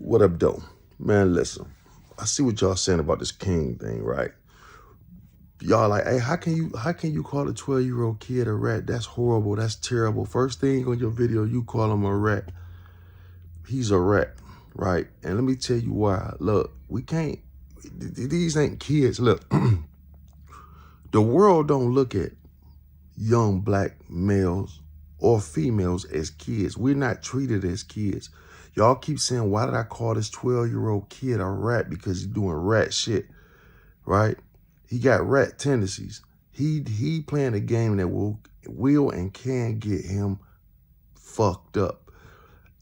What up, though? Man, listen. I see what y'all saying about this king thing, right? Y'all like, hey, how can you call a 12-year-old kid a rat? That's horrible. That's terrible. First thing on your video, you call him a rat. He's a rat, right? And let me tell you why. Look, we can't, these ain't kids. Look, the world don't look at young black males or females as kids. We're not treated as kids. Y'all keep saying, why did I call this 12-year-old kid a rat? Because he's doing rat shit, right? He got rat tendencies. He playing a game that will and can get him fucked up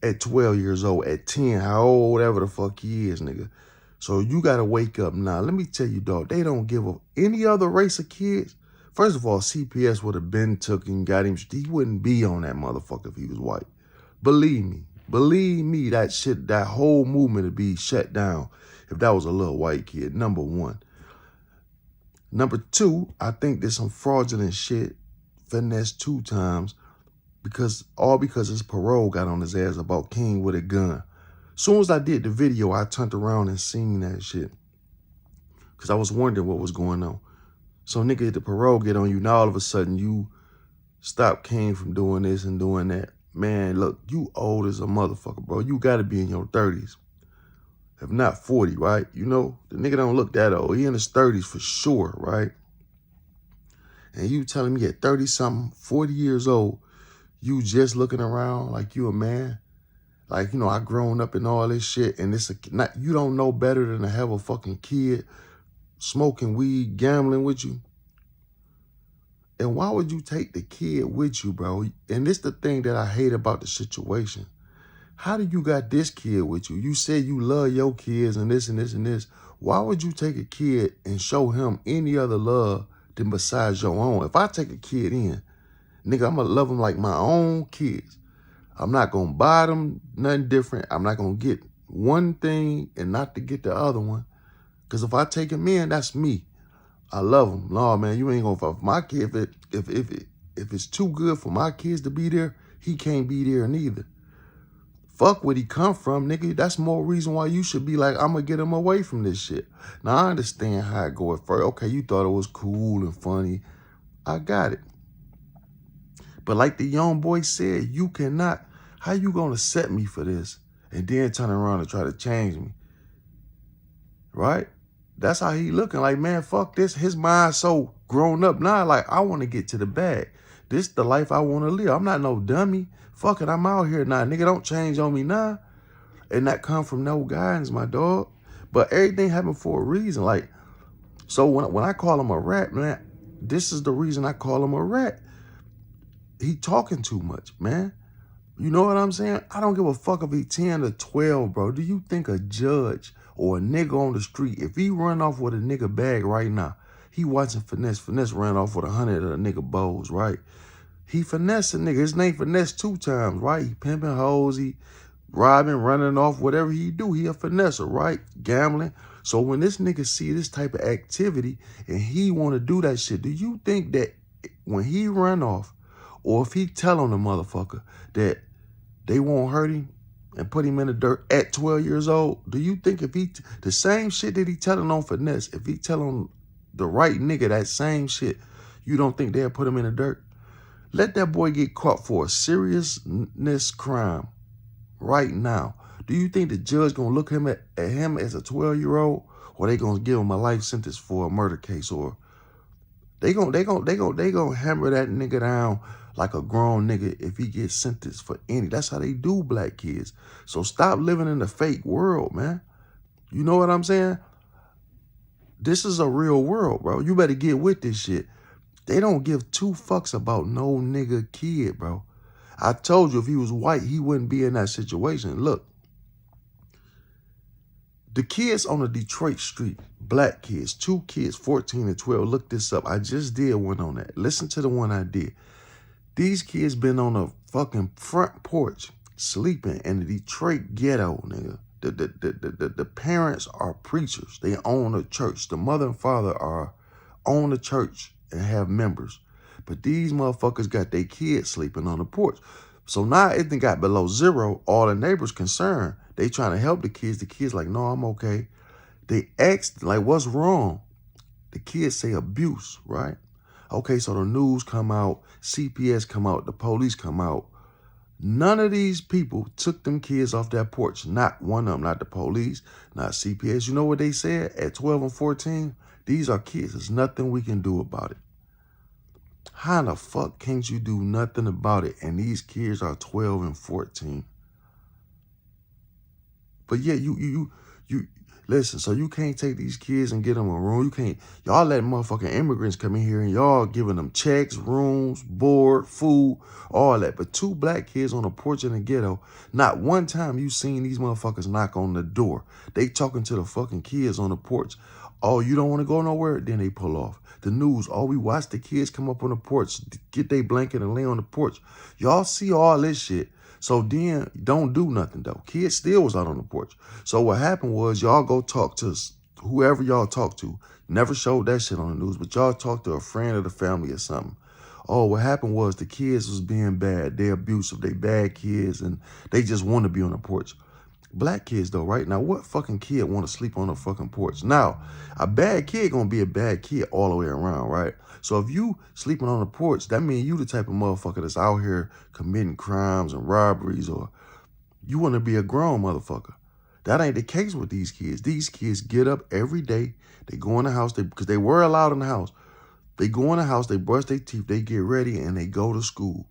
at 12 years old, at 10, how old, whatever the fuck he is, nigga. So you got to wake up now. Let me tell you, dog, they don't give up any other race of kids. First of all, CPS would have been took and got him. He wouldn't be on that motherfucker if he was white. Believe me, that shit, that whole movement would be shut down if that was a little white kid, number one. Number two, I think there's some fraudulent shit, finesse 2tymes, because his parole got on his ass about King with a gun. Soon as I did the video, I turned around and seen that shit, because I was wondering what was going on. So nigga, the parole get on you, now all of a sudden you stop King from doing this and doing that. Man, look, you old as a motherfucker, bro. You gotta be in your 30s. If not 40, right? You know, the nigga don't look that old. He in his 30s for sure, right? And you telling me at 30-something, 40 years old, you just looking around like you a man? Like, you know, I grown up in all this shit, and you don't know better than to have a fucking kid smoking weed, gambling with you? And why would you take the kid with you, bro? And this the thing that I hate about the situation. How do you got this kid with you? You said you love your kids and this and this and this. Why would you take a kid and show him any other love than besides your own? If I take a kid in, nigga, I'm going to love him like my own kids. I'm not going to buy them nothing different. I'm not going to get one thing and not to get the other one. Because if I take him in, that's me. I love him. No, man, you ain't going to fuck my kid. If it's too good for my kids to be there, he can't be there neither. Fuck where he come from, nigga. That's more reason why you should be like, I'm going to get him away from this shit. Now, I understand how it go at first. Okay, you thought it was cool and funny. I got it. But like the young boy said, you cannot, how you going to set me for this and then turn around and try to change me? Right? That's how he looking like, man, fuck this. His mind so grown up now, like, I want to get to the bag. This the life I want to live. I'm not no dummy. Fuck it, I'm out here now. Nigga, don't change on me now. And that come from no guidance, my dog. But everything happened for a reason. Like, so when I call him a rat, man, this is the reason I call him a rat. He talking too much, man. You know what I'm saying? I don't give a fuck if he 10 or 12, bro. Do you think a judge or a nigga on the street, if he run off with a nigga bag right now, he watching Finesse. Finesse ran off with 100 of the nigga bowls, right? He finesse a nigga. His name Finesse 2tymes, right? He pimping hoes, he robbing, running off, whatever he do, he a finesser, right? Gambling. So when this nigga see this type of activity and he want to do that shit, do you think that when he run off, or if he tell on the motherfucker that they won't hurt him and put him in the dirt at 12 years old, do you think if he, the same shit that he telling on Finesse, if he tell on the right nigga that same shit, you don't think they'll put him in the dirt? Let that boy get caught for a seriousness crime right now. Do you think the judge gonna look at him as a 12-year-old, or they gonna give him a life sentence for a murder case, or they gonna hammer that nigga down like a grown nigga if he gets sentenced for any? That's how they do black kids. So stop living in a fake world, man. You know what I'm saying? This is a real world, bro. You better get with this shit. They don't give two fucks about no nigga kid, bro. I told you if he was white, he wouldn't be in that situation. Look, the kids on the Detroit street, black kids, 2 kids, 14 and 12, look this up. I just did one on that. Listen to the one I did. These kids been on a fucking front porch sleeping in the Detroit ghetto, nigga. The parents are preachers. They own a church. The mother and father own a church and have members. But these motherfuckers got their kids sleeping on the porch. So now it got below zero. All the neighbors concerned They trying to help the kids. The kids like, no, I'm okay. They ask, like, what's wrong? The kids say abuse, right? Okay, so the news come out, CPS come out, the police come out. None of these people took them kids off that porch. Not one of them, not the police, not CPS. You know what they said at 12 and 14? These are kids. There's nothing we can do about it. How the fuck can't you do nothing about it? And these kids are 12 and 14. But yeah, you listen, so you can't take these kids and get them a room. You can't, y'all let motherfucking immigrants come in here and y'all giving them checks, rooms, board, food, all that. But 2 black kids on a porch in the ghetto, not one time you seen these motherfuckers knock on the door. They talking to the fucking kids on the porch. Oh, you don't want to go nowhere? Then they pull off. The news, oh, we watch the kids come up on the porch, get their blanket and lay on the porch. Y'all see all this shit. So then don't do nothing though. Kids still was out on the porch. So what happened was y'all go talk to whoever y'all talk to. Never showed that shit on the news, but y'all talked to a friend of the family or something. Oh, what happened was the kids was being bad. They abusive. They bad kids and they just want to be on the porch. Black kids though, right? Now what fucking kid want to sleep on a fucking porch? Now, a bad kid gonna be a bad kid all the way around, right? So if you sleeping on the porch, that means you the type of motherfucker that's out here committing crimes and robberies, or you want to be a grown motherfucker. That ain't the case with these kids. These kids get up every day. They go in the house because they were allowed in the house. They go in the house, they brush their teeth, they get ready, and they go to school.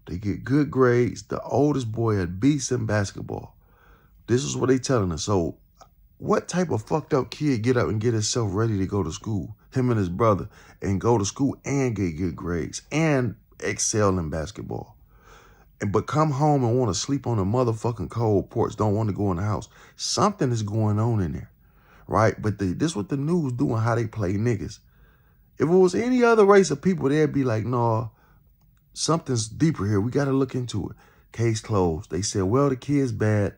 They get good grades. The oldest boy had beats in basketball. This is what they telling us. So what type of fucked up kid get up and get himself ready to go to school, him and his brother, and go to school and get good grades and excel in basketball? But come home and want to sleep on a motherfucking cold porch, don't want to go in the house. Something is going on in there, right? But this what the news doing, how they play niggas. If it was any other race of people, they'd be like, no, something's deeper here. We got to look into it. Case closed. They said, well, the kid's bad.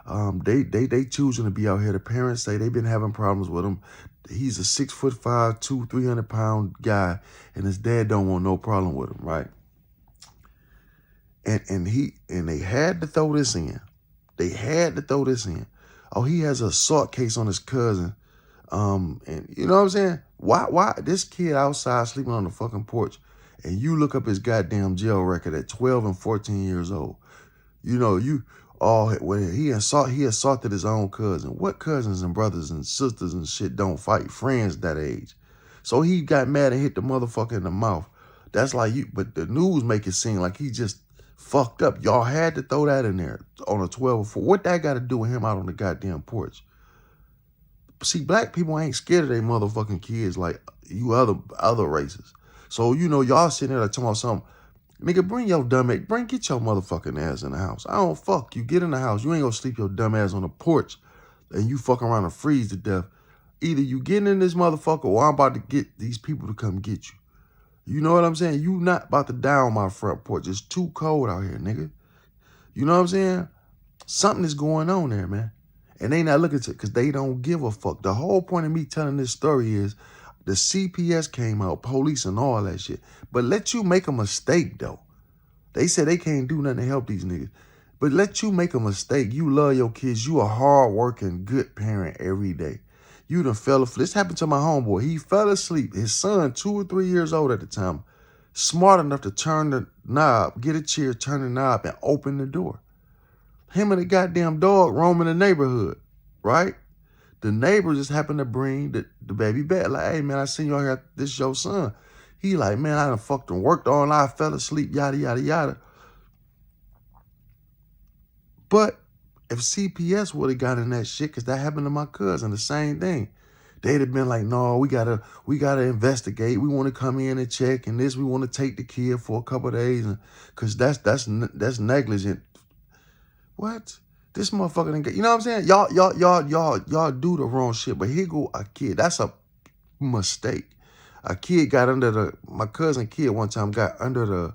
They choosing to be out here. The parents say they've been having problems with him. He's a 6'5", 300-pound guy, and his dad don't want no problem with him, right? And they had to throw this in. They had to throw this in. Oh, he has an assault case on his cousin. And you know what I'm saying? Why this kid outside sleeping on the fucking porch, and you look up his goddamn jail record at 12 and 14 years old. You know, when he assaulted his own cousin. What cousins and brothers and sisters and shit don't fight friends that age? So he got mad and hit the motherfucker in the mouth. That's like you, but the news make it seem like he just fucked up. Y'all had to throw that in there on a 12 or 4. What that got to do with him out on the goddamn porch? See, black people ain't scared of their motherfucking kids like you other races. So, you know, y'all sitting there talking about something. Nigga, bring your dumb ass. Get your motherfucking ass in the house. I don't fuck you. Get in the house. You ain't gonna sleep your dumb ass on the porch and you fucking around and freeze to death. Either you getting in this motherfucker or I'm about to get these people to come get you. You know what I'm saying? You not about to die on my front porch. It's too cold out here, nigga. You know what I'm saying? Something is going on there, man. And they not looking to it because they don't give a fuck. The whole point of me telling this story is the CPS came out, police and all that shit. But let you make a mistake, though. They said they can't do nothing to help these niggas. But let you make a mistake. You love your kids. You a hard-working, good parent every day. You done fell asleep. This happened to my homeboy. He fell asleep. His son, 2 or 3 years old at the time, smart enough to turn the knob, get a chair, turn the knob, and open the door. Him and the goddamn dog roaming the neighborhood, right? The neighbor just happened to bring the baby back. Like, hey, man, I seen you out here. This is your son. He like, man, I done fucking worked all night. I fell asleep, yada, yada, yada. But if CPS would have got in that shit, because that happened to my cousin, the same thing, they'd have been like, no, we gotta investigate. We want to come in and check, and this, we want to take the kid for a couple of days, and because that's negligent. What? This motherfucker didn't get, you know what I'm saying? Y'all do the wrong shit, but here go a kid. That's a mistake. A kid got under my cousin kid one time got under the,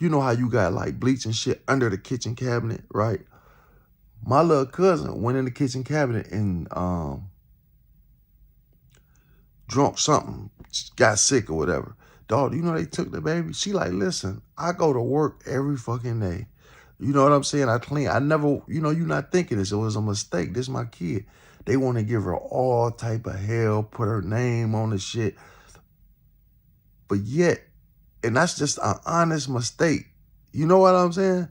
you know how you got like bleach and shit under the kitchen cabinet, right? My little cousin went in the kitchen cabinet and drunk something, got sick or whatever. Dog, you know they took the baby? She like, listen, I go to work every fucking day. You know what I'm saying? I never, you're not thinking this. It was a mistake. This is my kid. They want to give her all type of hell, put her name on the shit. But yet, and that's just an honest mistake. You know what I'm saying?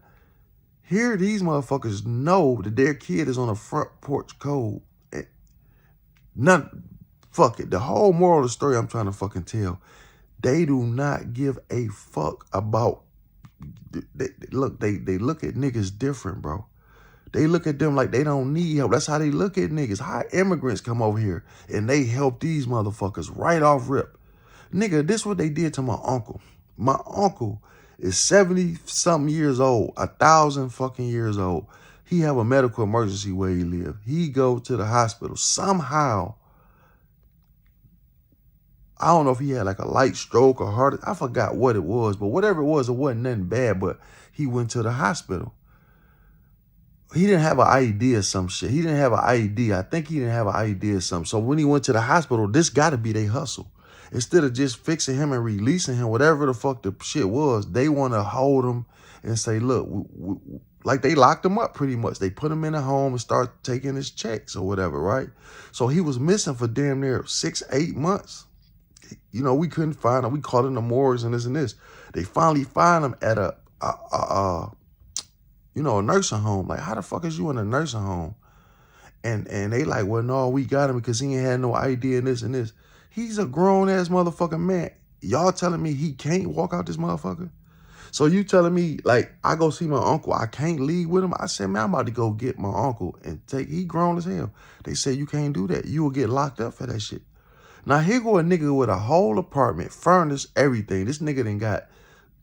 Here, these motherfuckers know that their kid is on a front porch code. Fuck it. The whole moral of the story I'm trying to fucking tell, they do not give a fuck about, they look at niggas different, bro. They look at them like they don't need help. That's how they look at niggas. How immigrants come over here and they help these motherfuckers right off rip. Nigga, this what they did to my uncle. My uncle is 70-something years old, 1,000 fucking years old. He have a medical emergency where he live. He go to the hospital. Somehow, I don't know if he had like a light stroke or heart. I forgot what it was, but whatever it wasn't nothing bad, but he went to the hospital. He didn't have an ID or some shit. He didn't have an ID. I think he didn't have an ID or something. So when he went to the hospital, this got to be their hustle. Instead of just fixing him and releasing him, whatever the fuck the shit was, they want to hold him and say, look, like they locked him up pretty much. They put him in a home and start taking his checks or whatever, right? So he was missing for damn near 6-8 months. We couldn't find him. We called in the morgues and this and this. They finally find him at a nursing home. Like, how the fuck is you in a nursing home? And they like, well, no, we got him because he ain't had no idea and this and this. He's a grown-ass motherfucking man. Y'all telling me he can't walk out this motherfucker? So you telling me, like, I go see my uncle, I can't leave with him? I said, man, I'm about to go get my uncle and he grown as hell. They said, you can't do that. You will get locked up for that shit. Now, here go a nigga with a whole apartment, furnished, everything. This nigga done got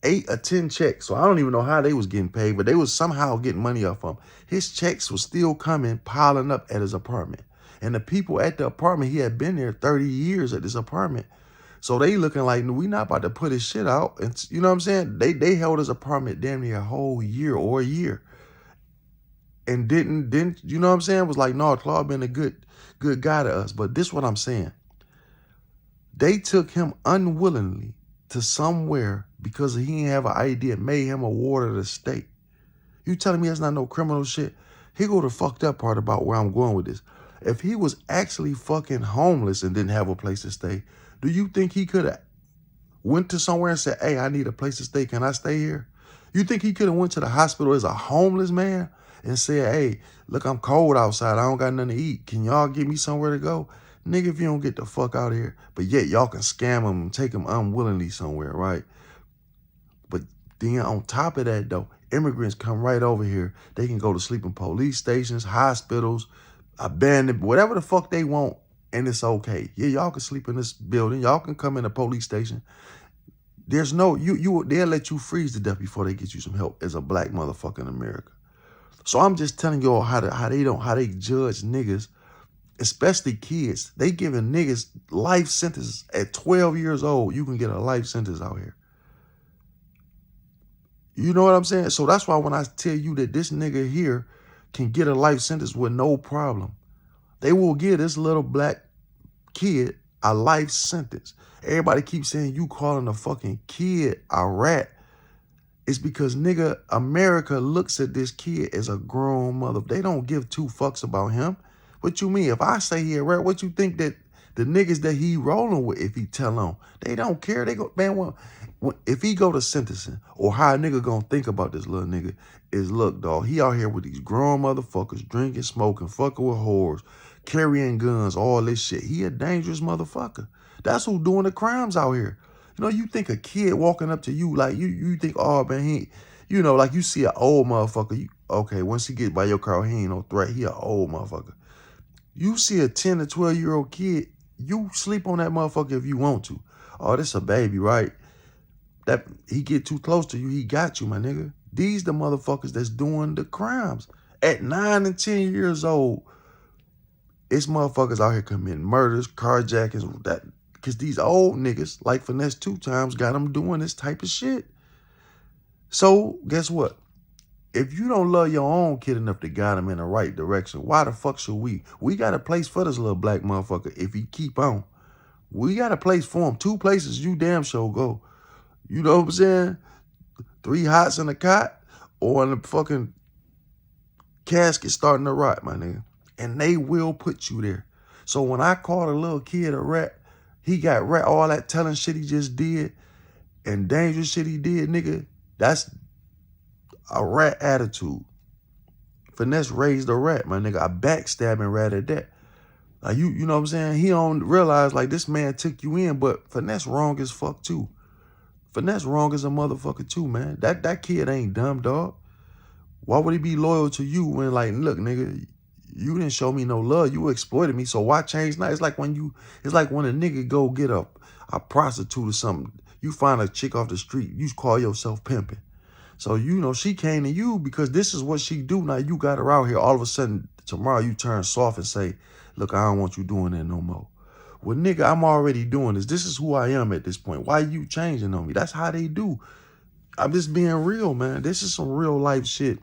8 or 10 checks. So I don't even know how they was getting paid, but they was somehow getting money off him. His checks was still coming, piling up at his apartment. And the people at the apartment, he had been there 30 years at this apartment. So they looking like, we not about to put his shit out. And you know what I'm saying? They held his apartment damn near a whole year or a year. And didn't, you know what I'm saying? Was like, no, Claude been a good guy to us. But this what I'm saying. They took him unwillingly to somewhere because he didn't have an idea, made him a ward of the state. You telling me that's not no criminal shit? Here go the fucked up part about where I'm going with this. If he was actually fucking homeless and didn't have a place to stay, do you think he could have went to somewhere and said, hey, I need a place to stay. Can I stay here? You think he could have went to the hospital as a homeless man and said, hey, look, I'm cold outside. I don't got nothing to eat. Can y'all give me somewhere to go? Nigga, if you don't get the fuck out of here. But yet y'all can scam him and take him unwillingly somewhere, right? But then on top of that, though, immigrants come right over here. They can go to sleep in police stations, hospitals, abandoned, whatever the fuck they want, and it's okay. Yeah, y'all can sleep in this building. Y'all can come in a police station. There's no, they'll let you freeze to death before they get you some help as a black motherfucker in America. So I'm just telling y'all how they judge niggas, especially kids. They giving niggas life sentences at 12 years old. You can get a life sentence out here. You know what I'm saying? So that's why when I tell you that this nigga here can get a life sentence with no problem, they will give this little black kid a life sentence. Everybody keeps saying you calling a fucking kid a rat. It's because, nigga, America looks at this kid as a grown mother. They don't give 2 fucks about him. What you mean? If I say he a rat, what you think that the niggas that he rolling with, if he tell on, they don't care. They go, man, if he go to sentencing, or how a nigga gonna think about this little nigga is, look, dog, he out here with these grown motherfuckers, drinking, smoking, fucking with whores, carrying guns, all this shit. He a dangerous motherfucker. That's who doing the crimes out here. You know, you think a kid walking up to you, like, you think, oh, man, like you see an old motherfucker. Okay, once he get by your car, he ain't no threat. He an old motherfucker. You see a 10 to 12-year-old kid, you sleep on that motherfucker if you want to. Oh, this a baby, right? That he get too close to you, he got you, my nigga. These the motherfuckers that's doing the crimes. At 9 and 10 years old, it's motherfuckers out here committing murders, carjackings, that, because these old niggas, like Finesse 2tymes, got them doing this type of shit. So, guess what? If you don't love your own kid enough to guide him in the right direction, why the fuck should we? We got a place for this little black motherfucker if he keep on. We got a place for him. 2 places you damn sure go. You know what I'm saying? 3 hots in a cot, or in the fucking casket starting to rot, my nigga. And they will put you there. So when I called a little kid a rat, he got rat, all that telling shit he just did and dangerous shit he did, nigga, that's a rat attitude. Finesse raised a rat, my nigga. A backstabbing rat at that. Like, you know what I'm saying? He don't realize, like, this man took you in, but Finesse wrong as fuck, too. Finesse wrong as a motherfucker, too, man. That kid ain't dumb, dog. Why would he be loyal to you when, like, look, nigga, you didn't show me no love. You exploited me, so why change now? It's like when a nigga go get a prostitute or something. You find a chick off the street. You call yourself pimping. So, you know, she came to you because this is what she do. Now you got her out here. All of a sudden, tomorrow you turn soft and say, look, I don't want you doing that no more. Well, nigga, I'm already doing this. This is who I am at this point. Why you changing on me? That's how they do. I'm just being real, man. This is some real life shit.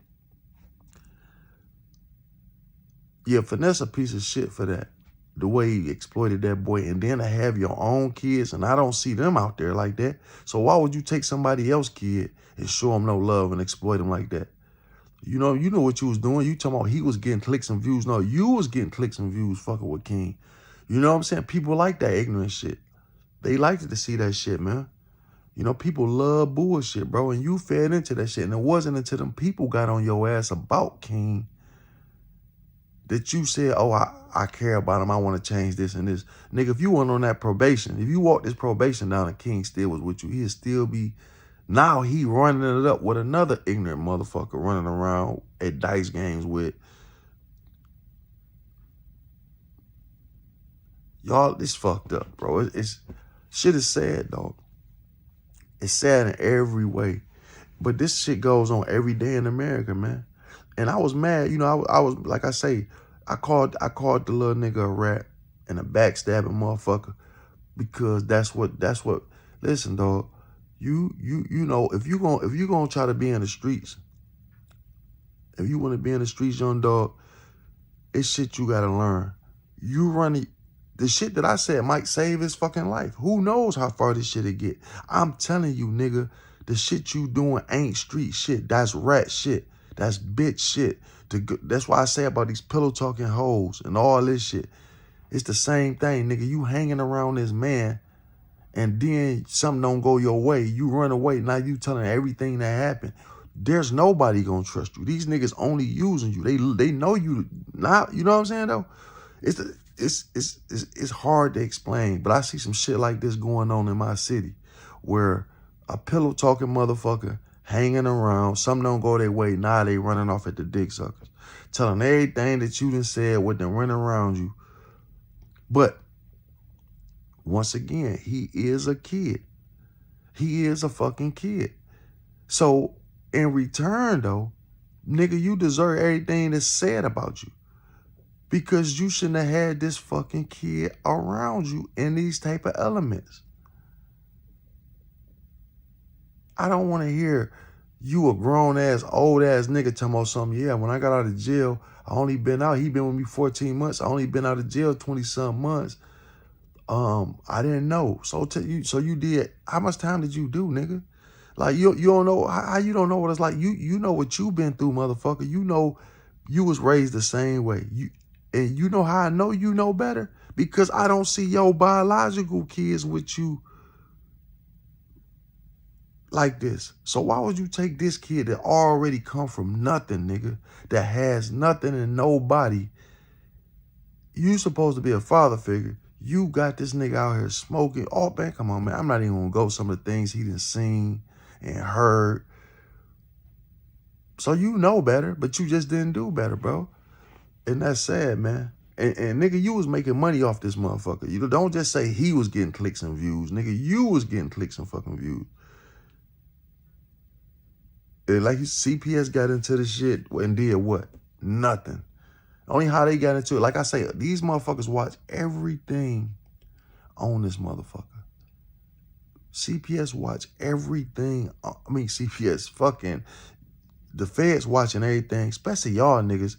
Yeah, Finesse a piece of shit for that. The way he exploited that boy. And then to have your own kids, and I don't see them out there like that. So why would you take somebody else's kid and show them no love and exploit them like that? You know what you was doing. You talking about he was getting clicks and views. No, you was getting clicks and views fucking with King. You know what I'm saying? People like that ignorant shit. They liked to see that shit, man. You know, people love bullshit, bro. And you fed into that shit. And it wasn't until them people got on your ass about King that you said, oh, I care about him. I want to change this and this. Nigga, if you went on that probation, if you walked this probation down and King still was with you, he'd still be, now he running it up with another ignorant motherfucker running around at dice games with. Y'all, this fucked up, bro. It's shit is sad, dog. It's sad in every way. But this shit goes on every day in America, man. And I was mad, you know, I was, like I say, I called the little nigga a rat and a backstabbing motherfucker because that's what, listen, dog, you know, if you gonna try to be in the streets, if you want to be in the streets, young dog, it's shit you gotta learn. You running, the shit that I said might save his fucking life. Who knows how far this shit'll get? I'm telling you, nigga, the shit you doing ain't street shit. That's rat shit. That's bitch shit. That's why I say about these pillow talking hoes and all this shit. It's the same thing, nigga. You hanging around this man and then something don't go your way. You run away. Now you telling everything that happened. There's nobody gonna trust you. These niggas only using you. They know you not. You know what I'm saying though? It's hard to explain, but I see some shit like this going on in my city where a pillow talking motherfucker hanging around, some don't go their way, now they running off at the dick suckers, telling everything that you done said with them running around you. But once again, he is a kid. He is a fucking kid. So in return though, nigga, you deserve everything that's said about you. Because you shouldn't have had this fucking kid around you in these type of elements. I don't want to hear you a grown-ass, old-ass nigga talking about something. Yeah, when I got out of jail, I only been out. He been with me 14 months. I only been out of jail 20-some months. I didn't know. So you did. How much time did you do, nigga? Like, you don't know. How you don't know what it's like? You know what you been through, motherfucker. You know you was raised the same way. And you know how I know you know better? Because I don't see your biological kids with you like this. So why would you take this kid that already come from nothing, nigga, that has nothing and nobody? You supposed to be a father figure. You got this nigga out here smoking. Oh, man, come on, man. I'm not even going to go some of the things he done seen and heard. So you know better, but you just didn't do better, bro. And that's sad, man. And nigga, you was making money off this motherfucker. You don't just say he was getting clicks and views. Nigga, you was getting clicks and fucking views. And like CPS got into the shit and did what? Nothing. Only how they got into it. Like I say, these motherfuckers watch everything on this motherfucker. CPS watch everything. I mean, CPS fucking, the feds watching everything, especially y'all niggas.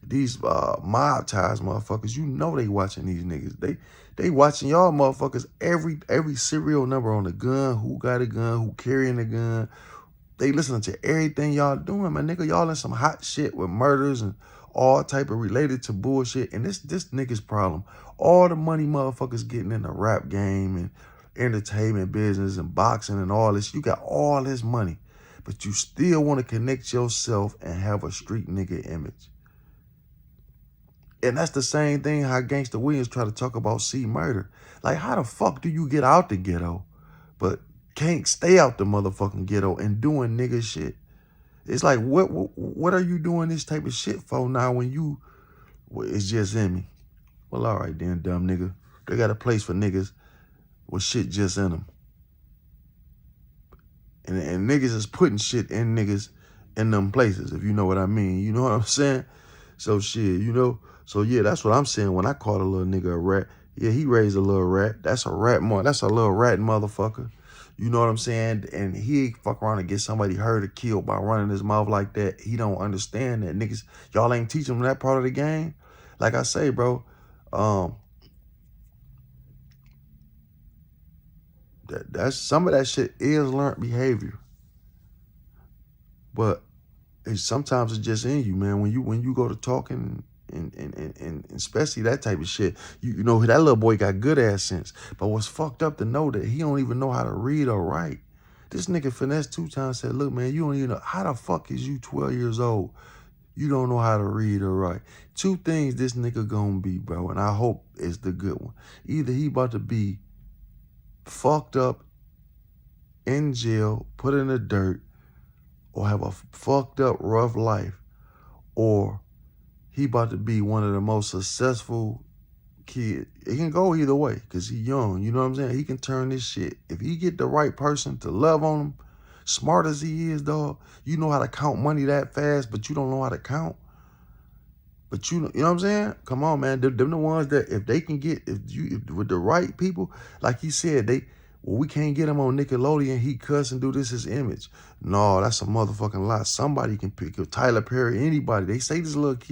These mob ties motherfuckers, you know they watching these niggas. They watching y'all motherfuckers every serial number on the gun, who got a gun, who carrying a gun, They listening to everything y'all doing, man. Nigga, y'all in some hot shit with murders and all type of related to bullshit. And this nigga's problem. All the money motherfuckers getting in the rap game and entertainment business and boxing and all this. You got all this money, but you still want to connect yourself and have a street nigga image. And that's the same thing how Gangsta Williams try to talk about C murder. Like, how the fuck do you get out the ghetto, but can't stay out the motherfucking ghetto and doing nigga shit? It's like, what are you doing this type of shit for now when you, well, it's just in me? Well, all right then, dumb nigga. They got a place for niggas with shit just in them. And niggas is putting shit in niggas in them places, if you know what I mean. You know what I'm saying? So shit, you know. So yeah, that's what I'm saying when I call a little nigga a rat. Yeah, he raised a little rat. That's a rat that's a little rat motherfucker. You know what I'm saying? And he fuck around and get somebody hurt or killed by running his mouth like that. He don't understand that niggas, y'all ain't teaching him that part of the game. Like I say, bro, that's some of that shit is learned behavior. But sometimes it's just in you, man. When you go to talking and especially that type of shit, you know, that little boy got good ass sense. But what's fucked up to know that he don't even know how to read or write. This nigga Finesse 2tymes said, look, man, you don't even know, how the fuck is you 12 years old? You don't know how to read or write. Two things this nigga gonna be, bro, and I hope it's the good one. Either he about to be fucked up in jail, put in the dirt, or have a fucked up rough life, or he about to be one of the most successful kids. It can go either way because he young, you know what I'm saying? He can turn this shit. If he get the right person to love on him, smart as he is, dog, you know how to count money that fast, but you don't know how to count. But you know what I'm saying? Come on, man. Them the ones that if they can get, if with the right people, like he said, we can't get him on Nickelodeon. He cuss and do this his image. No, that's a motherfucking lie. Somebody can pick Tyler Perry, anybody. They say this little kid